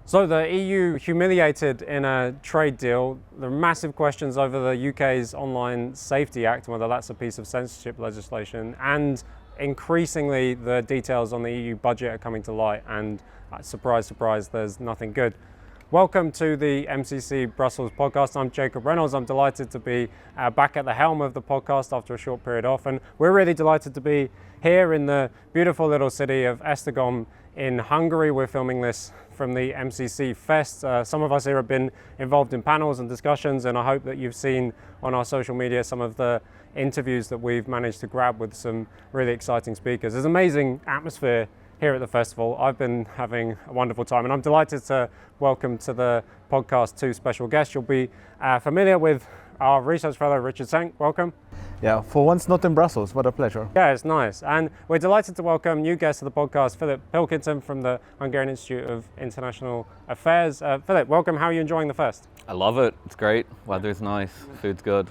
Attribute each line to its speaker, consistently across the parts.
Speaker 1: So the EU humiliated in a trade deal. There are massive questions over the UK's Online Safety Act, and whether that's a piece of censorship legislation, and increasingly the details on the EU budget are coming to light, and surprise, surprise, there's nothing good. Welcome to the MCC Brussels podcast. I'm Jacob Reynolds. I'm delighted to be back at the helm of the podcast after a short period off, and we're really delighted to be here in the beautiful little city of Esztergom in Hungary. We're filming this from the MCC Feszt. Some of us here have been involved in panels and discussions, and I hope that you've seen on our social media some of the interviews that we've managed to grab with some really exciting speakers. There's an amazing atmosphere here at the festival. I've been having a wonderful time, and I'm delighted to welcome to the podcast two special guests. You'll be familiar with our research fellow, Richard Schenk. Welcome.
Speaker 2: Yeah, for once not in Brussels, what a pleasure.
Speaker 1: Yeah, it's nice. And we're delighted to welcome new guest to the podcast, Philip Pilkington from the Hungarian Institute of International Affairs. Philip, welcome. How are you enjoying the fest?
Speaker 3: I love it. It's great. Weather's nice. Food's good.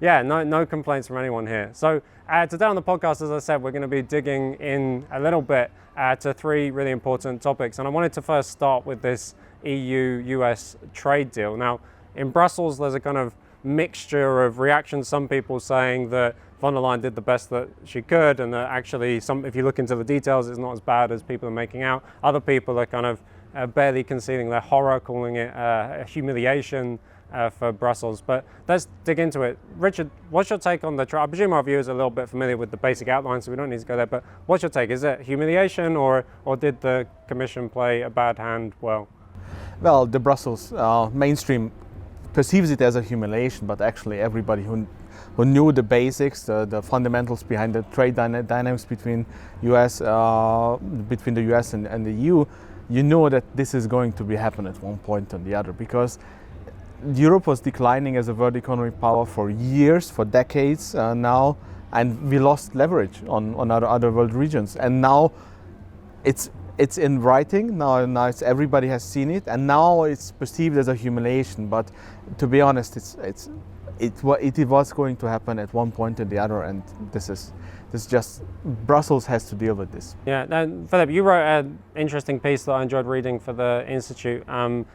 Speaker 1: Yeah, no complaints from anyone here. So today on the podcast, as I said, we're going to be digging in a little bit to three really important topics. And I wanted to first start with this EU-US trade deal. Now, in Brussels, there's a kind of mixture of reactions. Some people saying that von der Leyen did the best that she could, and that actually, if you look into the details, it's not as bad as people are making out. Other people are kind of barely concealing their horror, calling it a humiliation for Brussels. But let's dig into it. Richard, what's your take on the trade? I presume our viewers are a little bit familiar with the basic outline, so we don't need to go there, but what's your take? Is it humiliation, or did the Commission play a bad hand well?
Speaker 2: Well, the Brussels mainstream perceives it as a humiliation, but actually everybody who knew the basics, the fundamentals behind the trade dynamics between the US and the EU, you know that this is going to be happen at one point or the other, because Europe was declining as a world economic power for years, for decades now, and we lost leverage on other world regions. And now it's in writing. Now it's, everybody has seen it, and now it's perceived as a humiliation. But to be honest, it was going to happen at one point or the other, and this is just Brussels has to deal with this.
Speaker 1: Yeah, Philip, you wrote an interesting piece that I enjoyed reading for the Institute,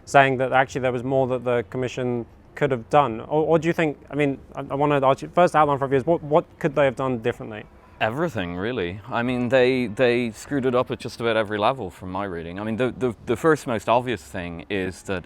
Speaker 1: saying that actually there was more that the Commission could have done. Or do you think? I mean, I want to ask you first outline for viewers. What could they have done differently?
Speaker 3: Everything, really. I mean, they screwed it up at just about every level from my reading. I mean, the first most obvious thing is that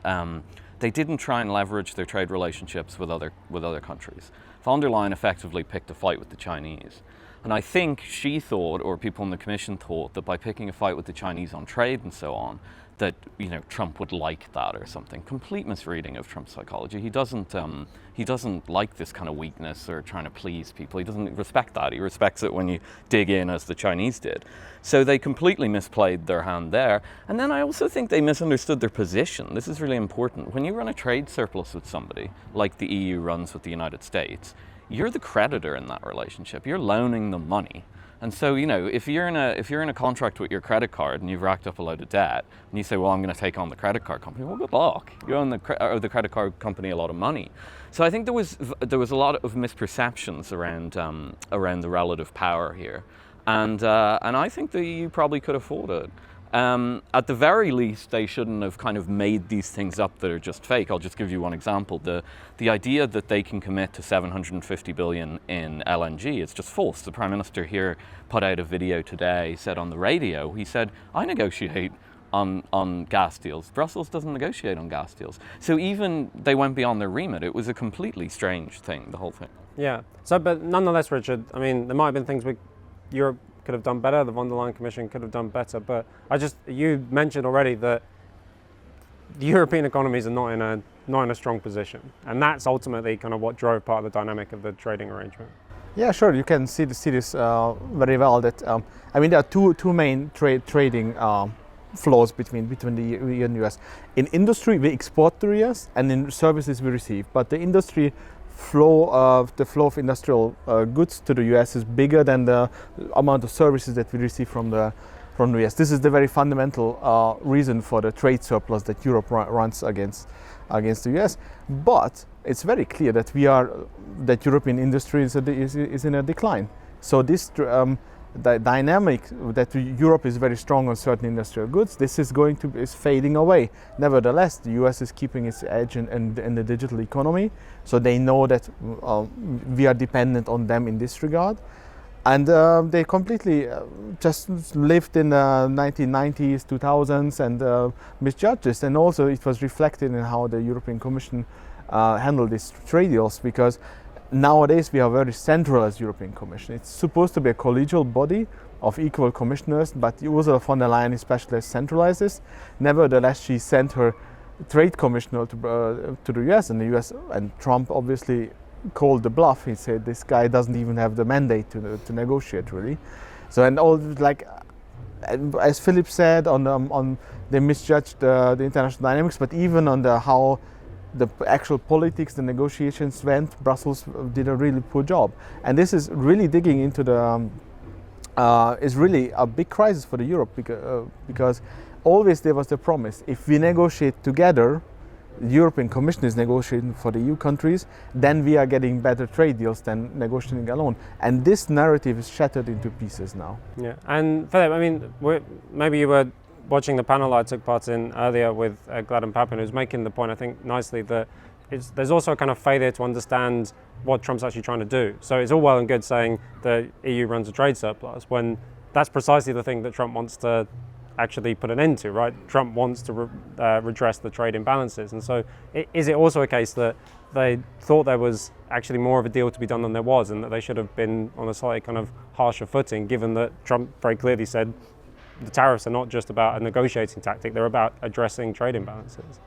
Speaker 3: they didn't try and leverage their trade relationships with other countries. Von der Leyen effectively picked a fight with the Chinese. And I think she thought, or people in the Commission thought, that by picking a fight with the Chinese on trade and so on, that, you know, Trump would like that or something. Complete misreading of Trump's psychology. He doesn't like this kind of weakness or trying to please people. He doesn't respect that. He respects it when you dig in, as the Chinese did. So they completely misplayed their hand there. And then I also think they misunderstood their position. This is really important. When you run a trade surplus with somebody, like the EU runs with the United States, you're the creditor in that relationship. You're loaning them money. And so, you know, if you're in a contract with your credit card and you've racked up a load of debt, and you say, well, I'm going to take on the credit card company, well, good luck. You owe the credit card company a lot of money. So I think there was a lot of misperceptions around the relative power here, and I think the EU probably could afford it. At the very least, they shouldn't have kind of made these things up that are just fake. I'll just give you one example. The idea that they can commit to 750 billion in LNG, it's just false. The Prime Minister here put out a video today, said on the radio, he said, I negotiate on gas deals. Brussels doesn't negotiate on gas deals. So even they went beyond their remit. It was a completely strange thing, the whole thing.
Speaker 1: Yeah. So, but nonetheless, Richard, I mean, there might have been things Europe could have done better, the von der Leyen Commission could have done better, but you mentioned already that the European economies are not in a strong position, and that's ultimately kind of what drove part of the dynamic of the trading arrangement.
Speaker 2: Yeah, sure, you can see this very well. That I mean, there are two main trading flows between the EU and US. In industry, we export to the US, and in services we receive. But the industry flow of industrial goods to the US is bigger than the amount of services that we receive from the US. This is the very fundamental reason for the trade surplus that Europe runs against the US. But it's very clear that European industry is in a decline. So this dynamic that Europe is very strong on certain industrial goods, this is fading away. Nevertheless, the US is keeping its edge in the digital economy, so they know that we are dependent on them in this regard. And they completely just lived in the 1990s, 2000s and misjudged this. And also it was reflected in how the European Commission handled these trade deals, because nowadays we have a very centralized European Commission. It's supposed to be a collegial body of equal commissioners, but Ursula von der Leyen especially has centralized this. Nevertheless, she sent her trade commissioner to the US, and Trump obviously called the bluff. He said this guy doesn't even have the mandate to negotiate, really. So, and all, like as Philip said, on they misjudged the international dynamics, but even on how the actual politics, the negotiations went, Brussels did a really poor job. And this is really digging into is really a big crisis for the Europe, because always there was the promise, if we negotiate together, the European Commission is negotiating for the EU countries, then we are getting better trade deals than negotiating alone. And this narrative is shattered into pieces now.
Speaker 1: Yeah, and Philip, I mean, maybe you were watching the panel I took part in earlier with Gladden Papin, who's making the point, I think, nicely, that there's also a kind of failure to understand what Trump's actually trying to do. So it's all well and good saying the EU runs a trade surplus, when that's precisely the thing that Trump wants to actually put an end to, right? Trump wants to redress the trade imbalances. And so is it also a case that they thought there was actually more of a deal to be done than there was, and that they should have been on a slightly kind of harsher footing, given that Trump very clearly said the tariffs are not just about a negotiating tactic, they're about addressing trade imbalances?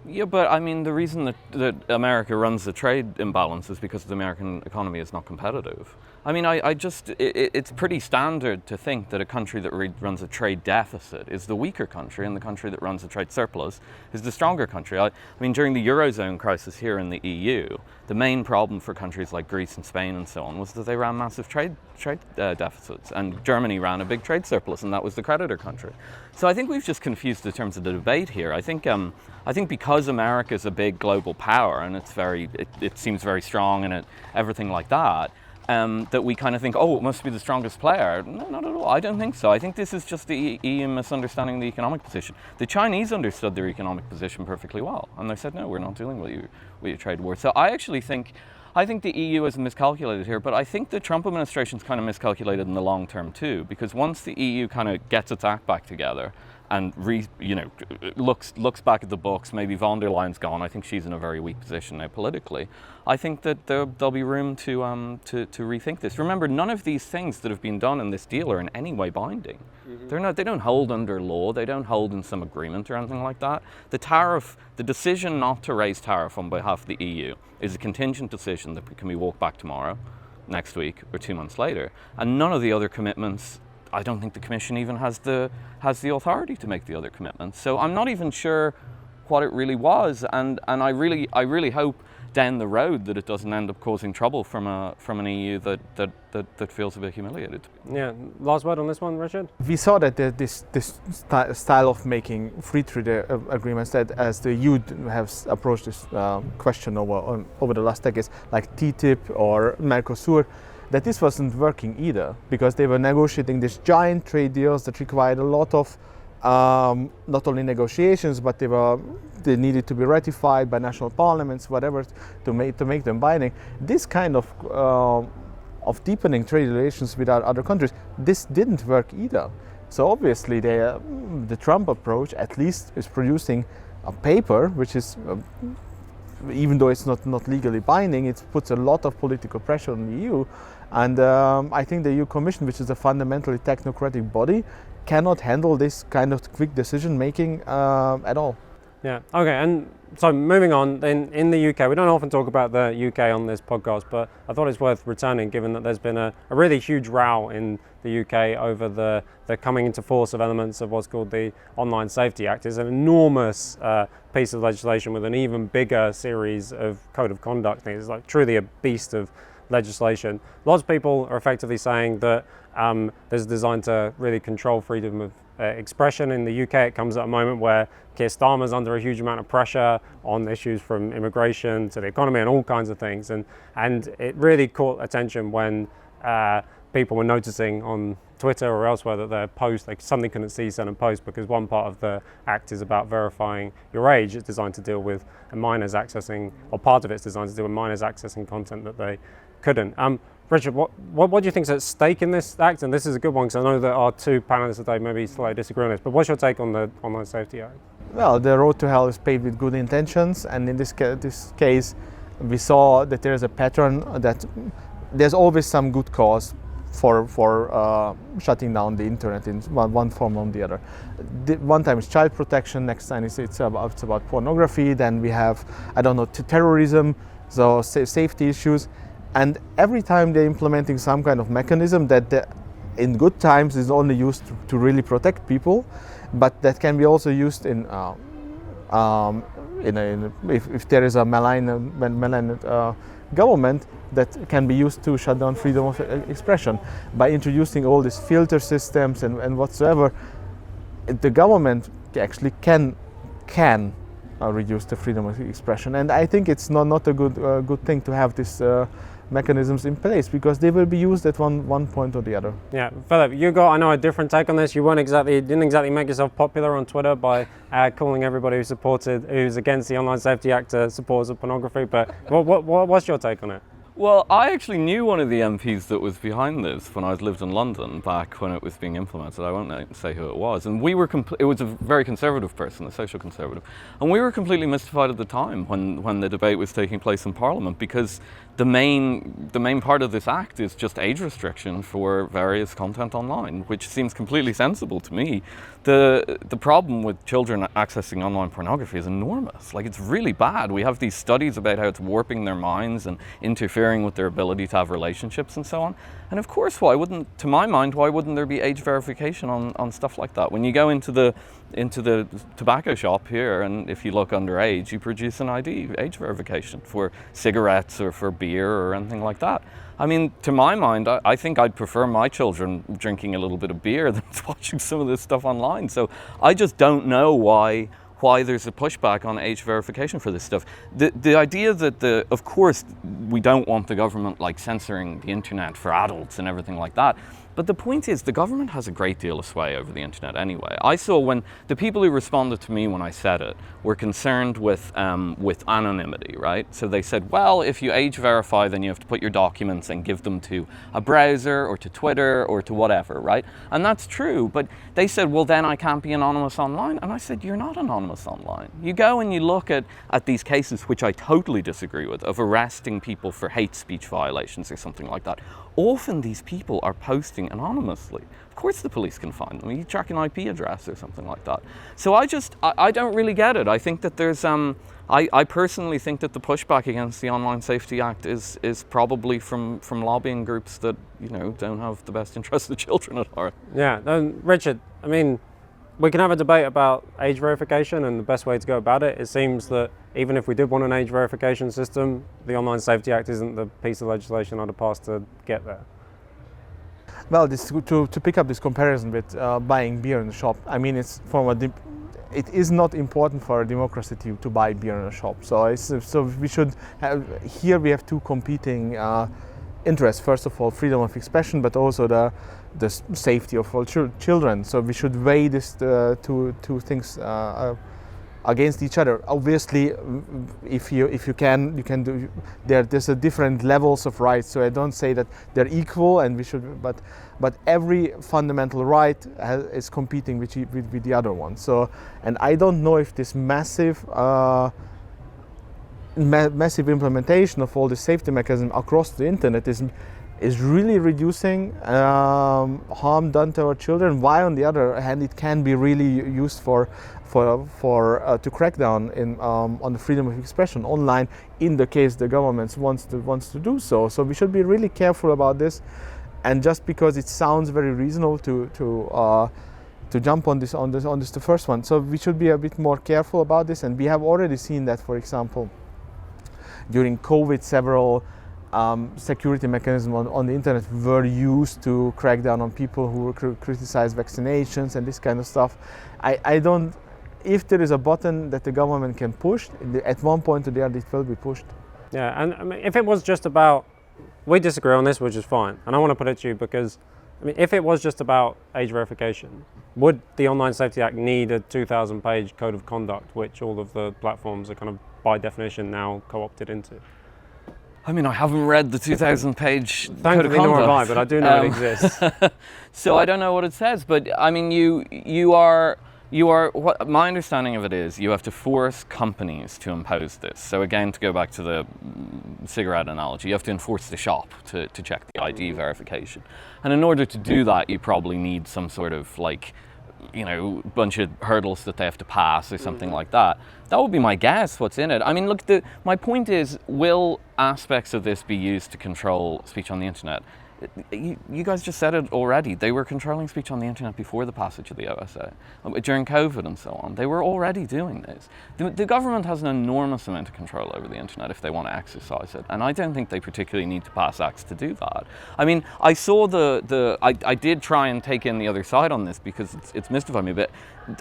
Speaker 3: Yeah, but I mean, the reason that America runs the trade imbalance is because the American economy is not competitive. I mean, it's pretty standard to think that a country that runs a trade deficit is the weaker country, and the country that runs a trade surplus is the stronger country. I mean, during the Eurozone crisis here in the EU, the main problem for countries like Greece and Spain and so on was that they ran massive trade deficits, and Germany ran a big trade surplus, and that was the creditor country. So I think we've just confused the terms of the debate here. I think because America is a big global power and it seems very strong and everything like that, that we kind of think, oh, it must be the strongest player. No, not at all. I don't think so. I think this is just the EU misunderstanding the economic position. The Chinese understood their economic position perfectly well, and they said, no, we're not dealing with your trade war. So I think the EU is miscalculated here, but I think the Trump administration's kind of miscalculated in the long term too, because once the EU kind of gets its act back together and looks back at the books, maybe von der Leyen's gone, I think she's in a very weak position now politically, I think that there'll be room to rethink this. Remember, none of these things that have been done in this deal are in any way binding. Mm-hmm. They don't hold under law, they don't hold in some agreement or anything like that. The decision not to raise tariff on behalf of the EU is a contingent decision that can be walked back tomorrow, next week, or 2 months later. And none of the other commitments, I don't think the Commission even has the authority to make the other commitments. So I'm not even sure what it really was, and I really hope down the road that it doesn't end up causing trouble from an EU that feels a bit humiliated.
Speaker 1: Yeah, last word on this one, Richard?
Speaker 2: We saw that this style of making free trade agreements, that as the EU has approached this question over the last decades, like TTIP or Mercosur, that this wasn't working either, because they were negotiating these giant trade deals that required a lot of not only negotiations, but they needed to be ratified by national parliaments, whatever, to make them binding. This kind of deepening trade relations with other countries, this didn't work either. So obviously the Trump approach at least is producing a paper which is, even though it's not legally binding, it puts a lot of political pressure on the EU. And I think the EU Commission, which is a fundamentally technocratic body, cannot handle this kind of quick decision making at all.
Speaker 1: Yeah, okay, and so moving on, in the UK, we don't often talk about the UK on this podcast, but I thought it's worth returning, given that there's been a really huge row in the UK over the coming into force of elements of what's called the Online Safety Act. It's an enormous piece of legislation with an even bigger series of code of conduct things. It's like truly a beast of legislation. Lots of people are effectively saying that this is designed to really control freedom of expression. In the UK, it comes at a moment where Keir Starmer's under a huge amount of pressure on issues from immigration to the economy and all kinds of things, and it really caught attention when people were noticing on Twitter or elsewhere that their post, like suddenly couldn't see certain posts because one part of the act is about verifying your age. It's designed to deal with minors accessing, or part of it's designed to deal with minors accessing content that they couldn't. Richard, what do you think is at stake in this act? And this is a good one because I know that our two panelists today maybe slightly disagree on this, but what's your take on the Online Safety Act?
Speaker 2: Well, the road to hell is paved with good intentions, and in this case, we saw that there is a pattern that there's always some good cause for shutting down the internet in one form or the other. One time it's child protection, next time it's about pornography, then we have, I don't know, terrorism, so safety issues, and every time they're implementing some kind of mechanism that in good times is only used to really protect people, but that can be also used if there is a malign government, that can be used to shut down freedom of expression. By introducing all these filter systems and whatsoever, the government actually can reduce the freedom of expression. And I think it's not a good thing to have these mechanisms in place, because they will be used at one point or the other.
Speaker 1: Yeah, Philip, you got, I know, a different take on this. You didn't exactly make yourself popular on Twitter by calling everybody who's against the Online Safety Act supporters of pornography. But what's your take on it?
Speaker 3: Well, I actually knew one of the MPs that was behind this when I lived in London back when it was being implemented. I won't say who it was. And we were it was a very conservative person, a social conservative. And we were completely mystified at the time when the debate was taking place in Parliament, because the main part of this act is just age restriction for various content online, which seems completely sensible to me. The problem with children accessing online pornography is enormous. Like, it's really bad. We have these studies about how it's warping their minds and interfering with their ability to have relationships and so on. And of course, to my mind, why wouldn't there be age verification on stuff like that? When you go into the tobacco shop here, and if you look underage, you produce an ID, age verification, for cigarettes or for beer or anything like that. I mean, to my mind, I think I'd prefer my children drinking a little bit of beer than watching some of this stuff online. So I just don't know why there's a pushback on age verification for this stuff. The idea that of course, we don't want the government like censoring the internet for adults and everything like that. But the point is, the government has a great deal of sway over the internet anyway. I saw when the people who responded to me when I said it were concerned with anonymity, right? So they said, well, if you age verify, then you have to put your documents and give them to a browser or to Twitter or to whatever, right? And that's true, but they said, well, then I can't be anonymous online. And I said, you're not anonymous online. You go and you look at these cases, which I totally disagree with, of arresting people for hate speech violations or something like that. Often these people are posting anonymously. Of course the police can find them. You track an IP address or something like that. So I don't really get it. I think that there's, I personally think that the pushback against the Online Safety Act is probably from lobbying groups that, don't have the best interests of children at heart.
Speaker 1: Yeah, Richard, I mean, we can have a debate about age verification and the best way to go about it. It seems that even if we did want an age verification system, the Online Safety Act isn't the piece of legislation I'd have passed to get there.
Speaker 2: Well, to pick up this comparison with buying beer in the shop, I mean, it is not important for a democracy to buy beer in a shop. So we should have, here we have two competing interests. First of all, freedom of expression, but also the safety of all children. So we should weigh these two things against each other. Obviously, if you can do. There's a different levels of rights. So I don't say that they're equal, and we should. But every fundamental right is competing with the other one. So, and I don't know if this massive implementation of all the safety mechanisms across the internet is really reducing harm done to our children. While on the other hand, it can be really used to crack down on the freedom of expression online, in the case the government wants to do so. So we should be really careful about this. And just because it sounds very reasonable to jump on this the first one, so we should be a bit more careful about this. And we have already seen that, for example, during COVID, several security mechanisms on the internet were used to crack down on people who criticize vaccinations and this kind of stuff. If there is a button that the government can push, at one point or the other it will be pushed.
Speaker 1: Yeah, and I mean, if it was just about we disagree on this, which is fine. And I want to put it to you because, I mean, if it was just about age verification, would the Online Safety Act need a 2,000-page code of conduct, which all of the platforms are kind of by definition now co-opted into?
Speaker 3: I mean, I haven't read the 2,000-page code of
Speaker 1: Thankfully, nor have I,
Speaker 3: conduct.
Speaker 1: but I do know it exists.
Speaker 3: So I don't know what it says, but I mean, you are what my understanding of it is, you have to force companies to impose this. So again, to go back to the cigarette analogy, you have to enforce the shop to check the ID verification. And in order to do that, you probably need some sort of like, you know, bunch of hurdles that they have to pass or something like that. That would be my guess, what's in it. I mean, look, my point is, will aspects of this be used to control speech on the internet? You guys just said it already. They were controlling speech on the internet before the passage of the OSA, during COVID and so on. They were already doing this. The government has an enormous amount of control over the internet if they want to exercise it, and I don't think they particularly need to pass acts to do that. I mean, I saw I did try and take in the other side on this because it's mystified me a bit.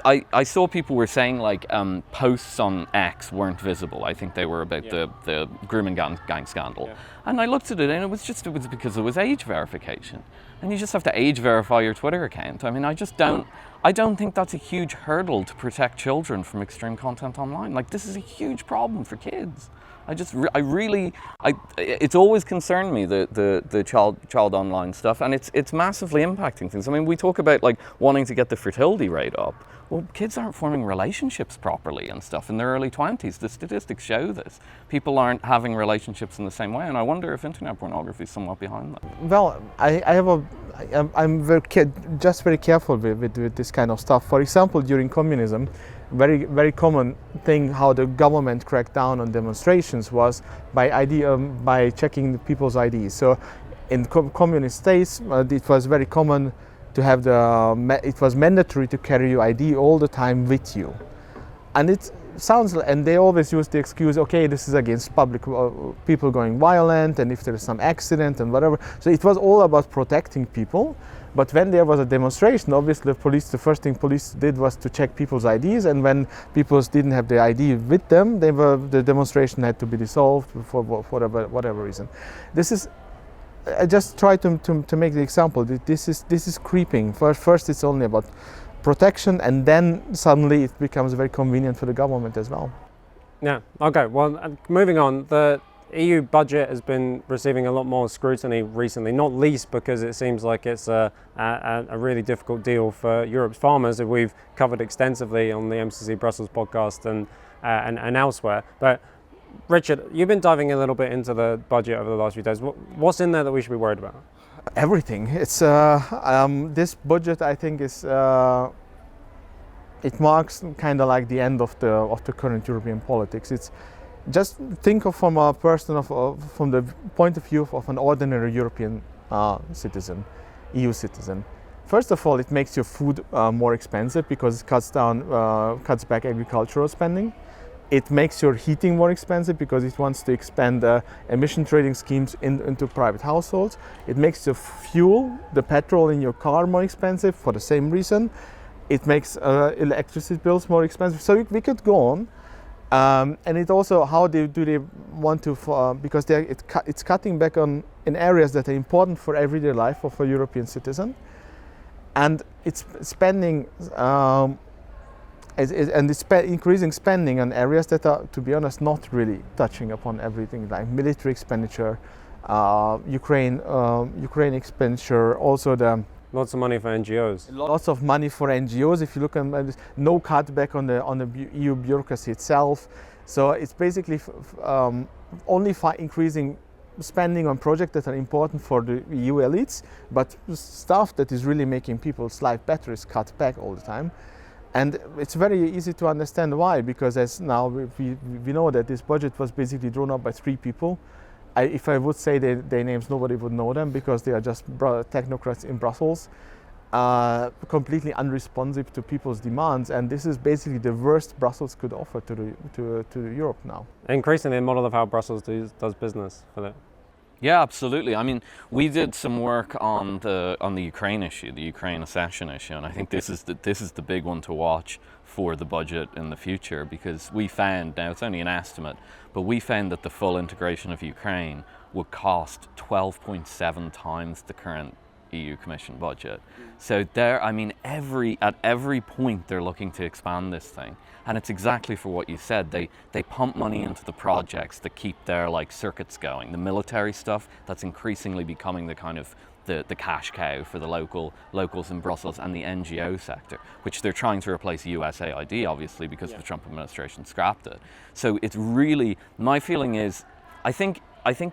Speaker 3: I saw people were saying like posts on X weren't visible. I think they were about the grooming gang scandal. Yeah. And I looked at it and it was because it was age verification. And you just have to age verify your Twitter account. I mean, I don't think that's a huge hurdle to protect children from extreme content online. Like, this is a huge problem for kids. It's always concerned me, the child online stuff, and it's massively impacting things. I mean, we talk about like wanting to get the fertility rate up. Well, kids aren't forming relationships properly and stuff in their early 20s. The statistics show this. People aren't having relationships in the same way, and I wonder if internet pornography is somewhat behind that.
Speaker 2: Well, I'm very careful with this kind of stuff. For example, during communism, very common thing how the government cracked down on demonstrations was by checking people's IDs. So in communist states, it was very common to have it was mandatory to carry your ID all the time with you. And it sounds, and they always use the excuse, okay, this is against public people going violent, and if there is some accident and whatever. So it was all about protecting people. But when there was a demonstration, obviously the first thing police did was to check people's IDs, and when people didn't have the ID with them, the demonstration had to be dissolved for whatever reason. This is, I just try to make the example. This is creeping. First it's only about protection, and then suddenly it becomes very convenient for the government as well.
Speaker 1: Yeah, okay, well, moving on, the EU budget has been receiving a lot more scrutiny recently, not least because it seems like it's a really difficult deal for Europe's farmers, that we've covered extensively on the MCC Brussels podcast and elsewhere. But Richard, you've been diving a little bit into the budget over the last few days. What's in there that we should be worried about?
Speaker 2: Everything. It's this budget, I think, is it marks kind of like the end of the current European politics. It's just think of from the point of view of an ordinary European citizen, EU citizen. First of all, it makes your food more expensive because it cuts back agricultural spending. It makes your heating more expensive because it wants to expand emission trading schemes into private households. It makes the fuel, the petrol in your car, more expensive for the same reason. It makes electricity bills more expensive. So we could go on. And it also, how do they want to, because it's cutting back in areas that are important for everyday life of a European citizen. And it's spending, increasing spending on areas that are, to be honest, not really touching upon everything, like military expenditure, Ukraine expenditure, also
Speaker 1: lots of money for NGOs.
Speaker 2: Lots of money for NGOs. If you look at no cutback on the EU bureaucracy itself. So it's basically only increasing spending on projects that are important for the EU elites, but stuff that is really making people's life better is cut back all the time. And it's very easy to understand why, because as now we know that this budget was basically drawn up by 3 people. If I would say their names, nobody would know them because they are just technocrats in Brussels, completely unresponsive to people's demands. And this is basically the worst Brussels could offer to Europe now.
Speaker 1: Increasingly a model of how Brussels does business, Philip.
Speaker 3: Yeah, absolutely. I mean, we did some work on the Ukraine issue, the Ukraine accession issue, and I think this is the big one to watch for the budget in the future, because we found, now it's only an estimate, but we found that the full integration of Ukraine would cost 12.7 times the current EU Commission budget. So there, I mean, at every point they're looking to expand this thing. And it's exactly for what you said. They pump money into the projects that keep their like circuits going. The military stuff, that's increasingly becoming the kind of the cash cow for the locals in Brussels, and the NGO sector, which they're trying to replace USAID, obviously, because the Trump administration scrapped it. So it's really, my feeling is, I think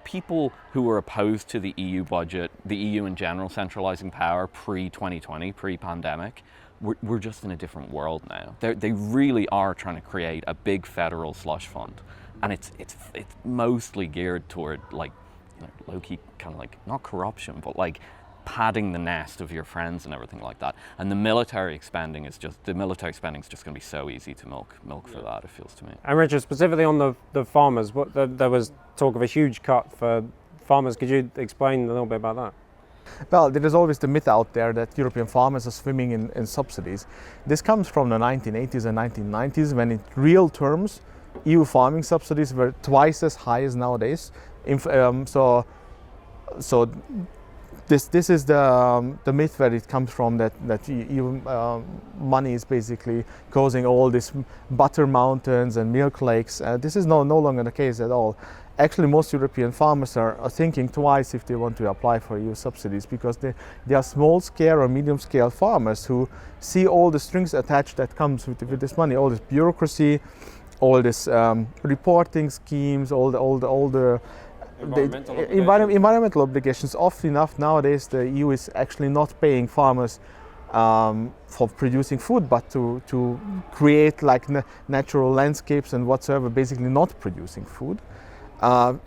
Speaker 3: people who were opposed to the EU budget, the EU in general centralising power pre-2020, pre-pandemic, we're just in a different world now. They really are trying to create a big federal slush fund, and it's mostly geared toward like, you know, low-key kind of like, not corruption, but like padding the nest of your friends and everything like that. And the military spending is just going to be so easy to milk for that, it feels to me.
Speaker 1: And Richard, specifically on the farmers, there was talk of a huge cut for farmers. Could you explain a little bit about that?
Speaker 2: Well, there is always the myth out there that European farmers are swimming in subsidies. This comes from the 1980s and 1990s, when in real terms EU farming subsidies were twice as high as nowadays. So this is the myth where it comes from, that EU money is basically causing all these butter mountains and milk lakes. This is no longer the case at all. Actually, most European farmers are thinking twice if they want to apply for EU subsidies, because they are small-scale or medium-scale farmers who see all the strings attached that comes with this money, all this bureaucracy, all this reporting schemes, all the environmental obligations. Often enough nowadays the EU is actually not paying farmers for producing food, but to create like natural landscapes and whatsoever, basically not producing food.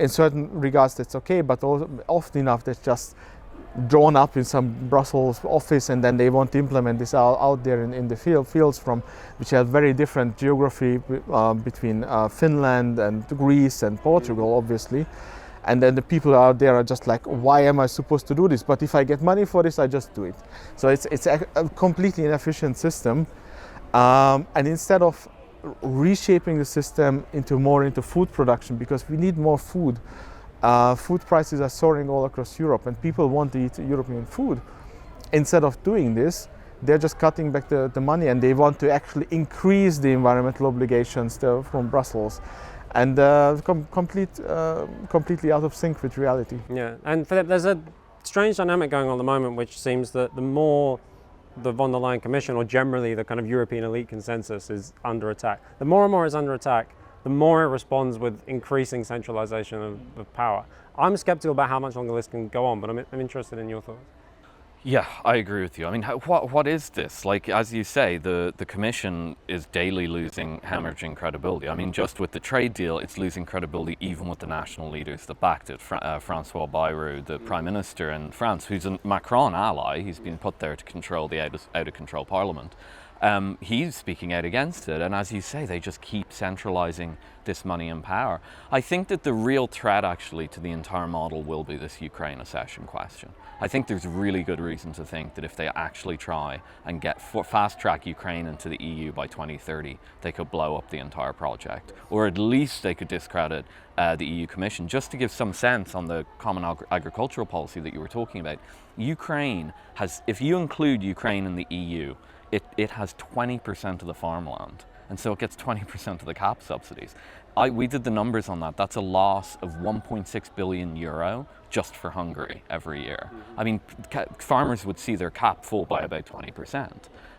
Speaker 2: In certain regards that's okay, but often enough that's just drawn up in some Brussels office, and then they want to implement this out there in the fields, from which have very different geography between Finland and Greece and Portugal, obviously. And then the people out there are just like, why am I supposed to do this? But if I get money for this, I just do it. So it's a completely inefficient system. And instead of reshaping the system into food production, because we need more food. Food prices are soaring all across Europe, and people want to eat European food. Instead of doing this, they're just cutting back the money, and they want to actually increase the environmental obligations from Brussels, and completely out of sync with reality.
Speaker 1: Yeah, and Philip, there's a strange dynamic going on at the moment, which seems that the more the von der Leyen Commission, or generally the kind of European elite consensus, is under attack, the more and more it's under attack, the more it responds with increasing centralization of power. I'm skeptical about how much longer this can go on, but I'm interested in your thoughts.
Speaker 3: Yeah, I agree with you. I mean, what is this? Like, as you say, the Commission is daily losing, hemorrhaging credibility. I mean, just with the trade deal, it's losing credibility even with the national leaders that backed it. François Bayrou, the Prime Minister in France, who's a Macron ally, he's been put there to control the out-of-control Parliament. He's speaking out against it, and as you say, they just keep centralising this money and power. I think that the real threat actually to the entire model will be this Ukraine accession question. I think there's really good reason to think that if they actually try and fast-track Ukraine into the EU by 2030, they could blow up the entire project, or at least they could discredit the EU Commission. Just to give some sense on the common agricultural policy that you were talking about, Ukraine has, if you include Ukraine in the EU, it has 20% of the farmland, and so it gets 20% of the CAP subsidies. We did the numbers on that. That's a loss of 1.6 billion euro just for Hungary every year. I mean, farmers would see their CAP fall by about 20%,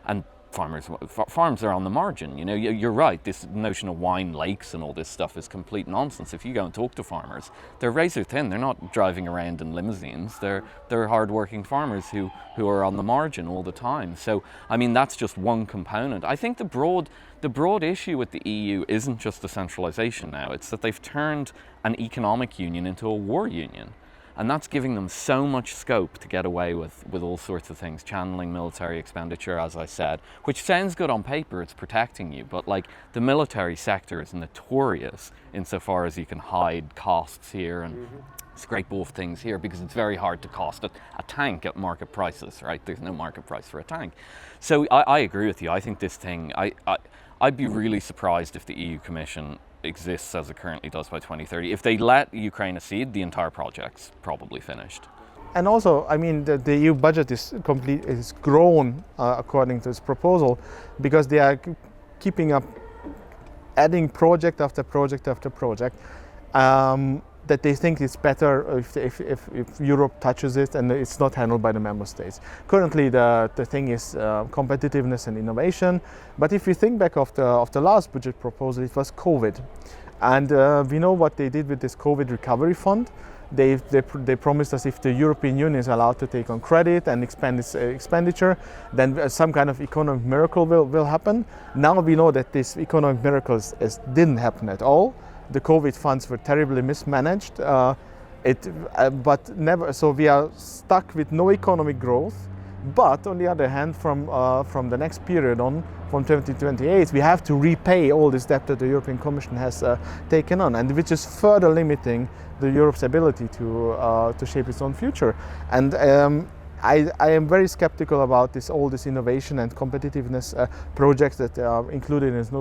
Speaker 3: and farms are on the margin. You know, you're right, this notion of wine lakes and all this stuff is complete nonsense. If you go and talk to farmers, they're razor thin. They're not driving around in limousines. They're hard-working farmers who are on the margin all the time. So, I mean, that's just one component. I think the broad issue with the EU isn't just the centralization now. It's that they've turned an economic union into a war union. And that's giving them so much scope to get away with all sorts of things, channeling military expenditure, as I said, which sounds good on paper, it's protecting you, but like the military sector is notorious insofar as you can hide costs here and scrape off things here, because it's very hard to cost a tank at market prices, right? There's no market price for a tank. So I agree with you. I think this thing, I'd be really surprised if the EU Commission exists as it currently does by 2030. If they let Ukraine accede, the entire project's probably finished.
Speaker 2: And also, I mean, the EU budget is grown according to this proposal, because they are keeping up, adding project after project after project, that they think it's better if Europe touches it and it's not handled by the member states. Currently, the thing is competitiveness and innovation. But if you think back of the last budget proposal, it was COVID, and we know what they did with this COVID recovery fund. They promised us if the European Union is allowed to take on credit and expand its expenditure, then some kind of economic miracle will happen. Now we know that this economic miracle didn't happen at all. The COVID funds were terribly mismanaged, but never. So we are stuck with no economic growth. But on the other hand, from the next period on, from 2028, we have to repay all this debt that the European Commission has taken on, and which is further limiting Europe's ability to shape its own future. And I am very skeptical about all this innovation and competitiveness projects that are included in this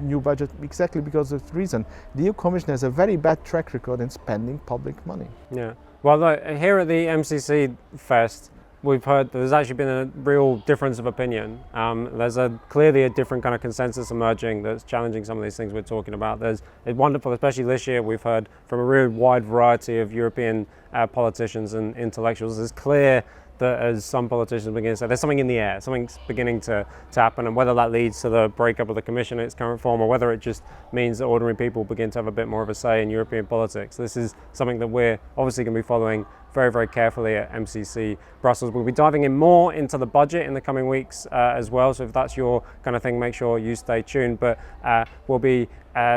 Speaker 2: new budget, exactly because of the reason. The EU Commission has a very bad track record in spending public money.
Speaker 1: Yeah. Well, look, here at the MCC Feszt, we've heard that there's actually been a real difference of opinion. There's clearly a different kind of consensus emerging that's challenging some of these things we're talking about. It's wonderful, especially this year, we've heard from a real wide variety of European politicians and intellectuals. It's clear that, as some politicians begin to say, there's something in the air, something's beginning to happen, and whether that leads to the breakup of the Commission in its current form, or whether it just means that ordinary people begin to have a bit more of a say in European politics. This is something that we're obviously going to be following very, very carefully at MCC Brussels. We'll be diving in more into the budget in the coming weeks as well, so if that's your kind of thing, make sure you stay tuned. But we'll be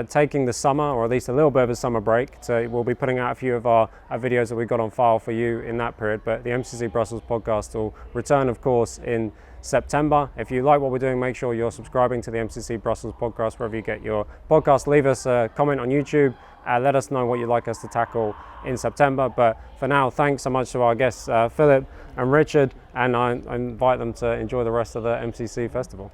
Speaker 1: taking the summer, or at least a little bit of a summer break, so we'll be putting out a few of our videos that we've got on file for you in that period. But the MCC Brussels podcast will return, of course, in September. If you like what we're doing, make sure you're subscribing to the MCC Brussels podcast wherever you get your podcast. Leave us a comment on YouTube. Let us know what you'd like us to tackle in September. But for now, thanks so much to our guests, Philip and Richard, and I invite them to enjoy the rest of the MCC festival.